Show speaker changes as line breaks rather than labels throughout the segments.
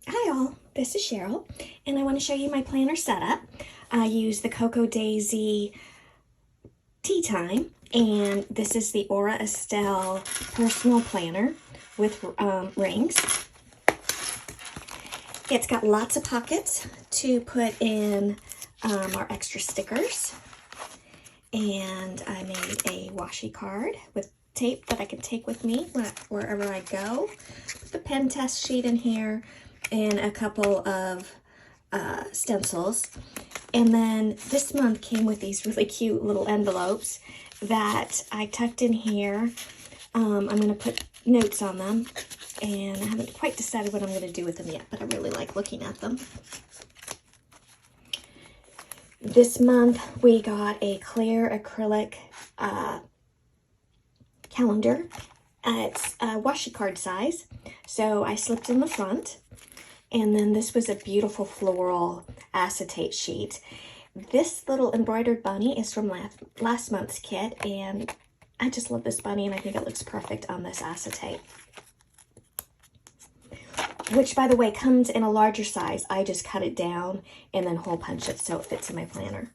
Hi all, this is Cheryl, and I want to show you my planner setup. I use the Cocoa Daisy Tea Time, and this is the Aura Estelle Personal Planner with rings. It's got lots of pockets to put in our extra stickers, and I made a washi card with tape that I can take with me wherever I go. Put the pen test sheet in here, and a couple of stencils. And then this month came with these really cute little envelopes that I tucked in here. I'm going to put notes on them, and I haven't quite decided what I'm going to do with them yet, but I really like looking at them. This month we got a clear acrylic calendar. It's washi card size, so I slipped in the front. And then this was a beautiful floral acetate sheet. This little embroidered bunny is from last month's kit, and I just love this bunny, and I think it looks perfect on this acetate. Which, by the way, comes in a larger size. I just cut it down and then hole punch it so it fits in my planner.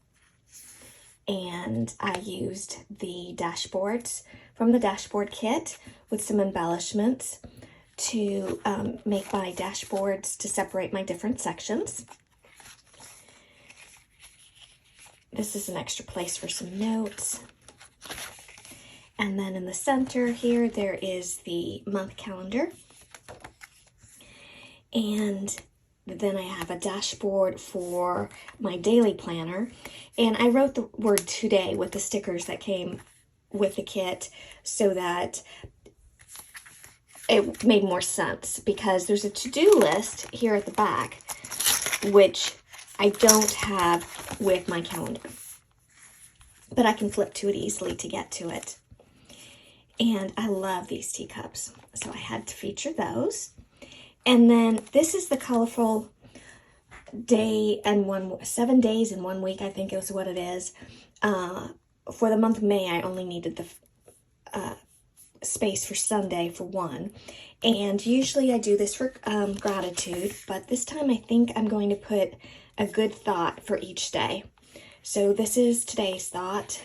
And I used the dashboards from the dashboard kit with some embellishments to make my dashboards to separate my different sections. This is an extra place for some notes. And then in the center here, there is the month calendar. And then I have a dashboard for my daily planner. And I wrote the word today with the stickers that came with the kit so that it made more sense, because there's a to-do list here at the back, which I don't have with my calendar, but I can flip to it easily to get to it. And I love these teacups, so I had to feature those. And then this is the colorful 7 days in 1 week, I think is what it is. For the month of May, I only needed the space for Sunday for one, and usually I do this for gratitude, but this time I think I'm going to put a good thought for each day. So this is today's thought,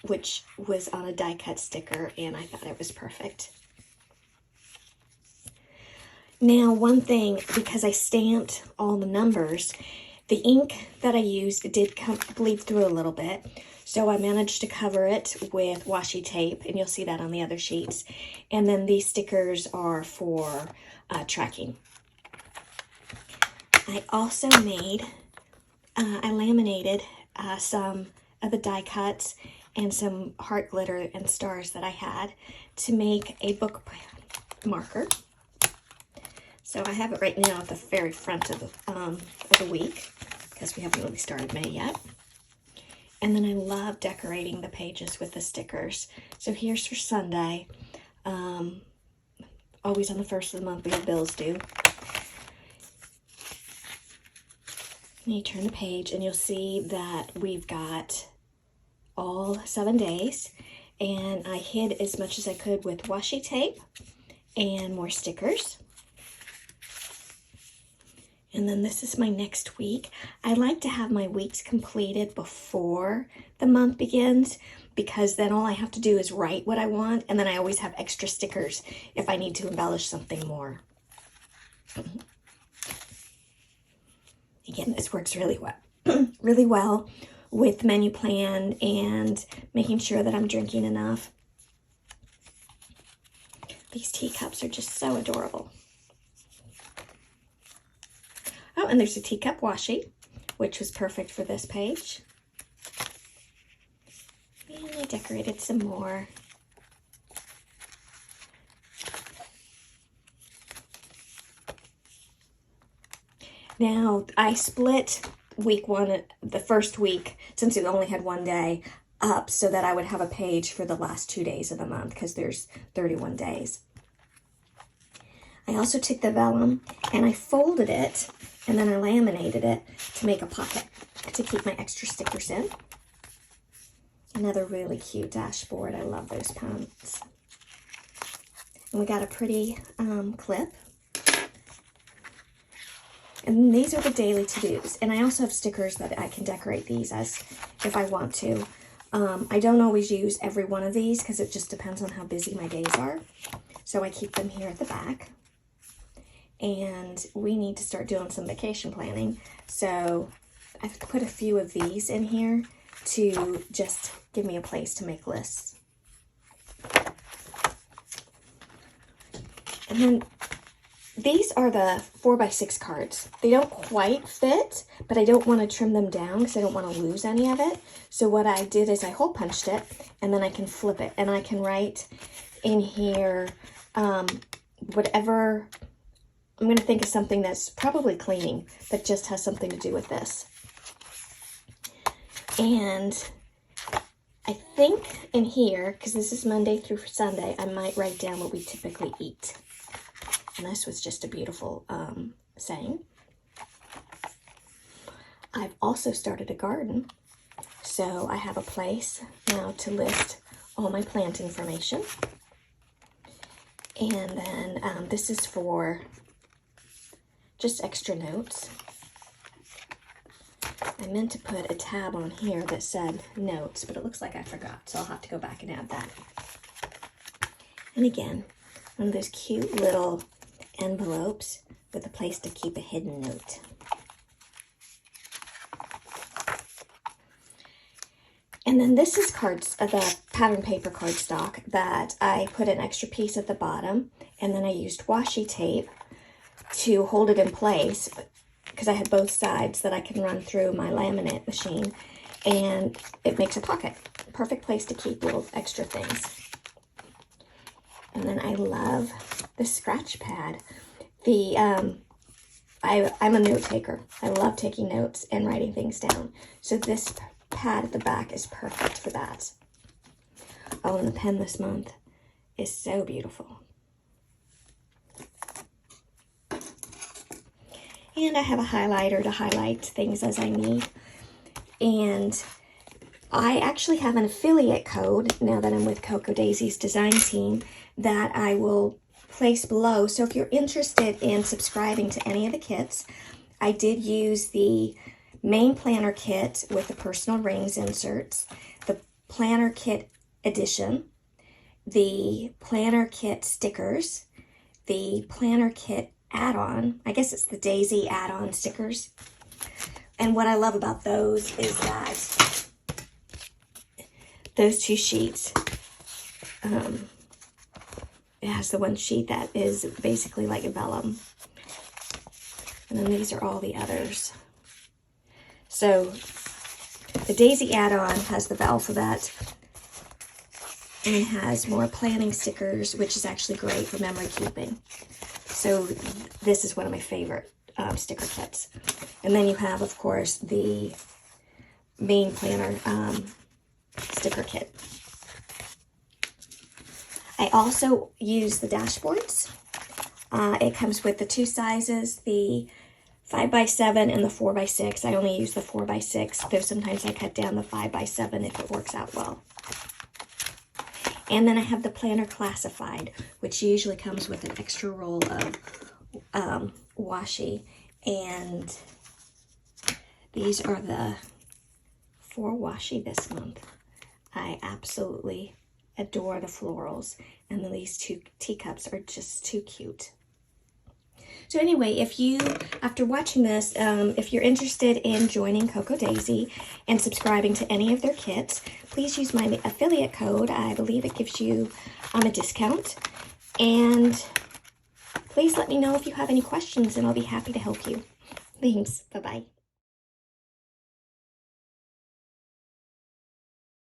which was on a die cut sticker, and I thought it was perfect. Now, one thing, because I stamped all the numbers, the ink that I used did bleed through a little bit. So I managed to cover it with washi tape, and you'll see that on the other sheets. And then these stickers are for tracking. I also made, I laminated some of the die cuts and some heart glitter and stars that I had to make a book marker. So I have it right now at the very front of the week, because we haven't really started May yet. And then I love decorating the pages with the stickers. So here's for Sunday. Always on the first of the month we have bills due. And you turn the page and you'll see that we've got all 7 days. And I hid as much as I could with washi tape and more stickers. And then this is my next week. I like to have my weeks completed before the month begins, because then all I have to do is write what I want, and then I always have extra stickers if I need to embellish something more. Again, this works really well, really well with menu plan and making sure that I'm drinking enough. These teacups are just so adorable. Oh, and there's a teacup washi, which was perfect for this page. And I decorated some more. Now, I split week one, the first week, since it only had 1 day, up so that I would have a page for the last 2 days of the month, because there's 31 days. I also took the vellum and I folded it, and then I laminated it to make a pocket to keep my extra stickers in. Another really cute dashboard. I love those pens. And we got a pretty clip And these are the daily to-dos. And I also have stickers that I can decorate these as if I want to. I don't always use every one of these because it just depends on how busy my days are. So I keep them here at the back. And we need to start doing some vacation planning. So I've put a few of these in here to just give me a place to make lists. And then these are the 4x6 cards. They don't quite fit, but I don't want to trim them down because I don't want to lose any of it. So what I did is I hole punched it, and then I can flip it, and I can write in here whatever. I'm going to think of something that's probably cleaning, that just has something to do with this. And I think in here, because this is Monday through Sunday, I might write down what we typically eat. And this was just a beautiful saying. I've also started a garden, so I have a place now to list all my plant information. And then this is for just extra notes. I meant to put a tab on here that said notes, but it looks like I forgot, so I'll have to go back and add that. And again, one of those cute little envelopes with a place to keep a hidden note. And then this is the pattern paper cardstock that I put an extra piece at the bottom, and then I used washi tape to hold it in place because I had both sides that I can run through my laminate machine, and it makes a pocket. Perfect place to keep little extra things. And then I love the scratch pad. I'm a note taker. I love taking notes and writing things down. So this pad at the back is perfect for that. Oh, and the pen this month is so beautiful. And I have a highlighter to highlight things as I need. And I actually have an affiliate code now that I'm with Cocoa Daisy's design team that I will place below. So if you're interested in subscribing to any of the kits, I did use the main planner kit with the personal rings inserts, the planner kit edition, the planner kit stickers, the planner kit add-on. I guess it's the Daisy add-on stickers. And what I love about those is that those two sheets, it has the one sheet that is basically like a vellum. And then these are all the others. So the Daisy add-on has the alphabet and has more planning stickers, which is actually great for memory keeping. So this is one of my favorite sticker kits. And then you have, of course, the main planner sticker kit. I also use the dashboards. It comes with the two sizes, the 5x7 and the 4x6. I only use the 4x6, though sometimes I cut down the 5x7 if it works out well. And then I have the planner classified, which usually comes with an extra roll of washi. And these are the 4 washi this month. I absolutely adore the florals. And then these 2 teacups are just too cute. So anyway, if you, after watching this, if you're interested in joining Cocoa Daisy and subscribing to any of their kits, please use my affiliate code. I believe it gives you a discount. And please let me know if you have any questions, and I'll be happy to help you. Thanks. Bye-bye.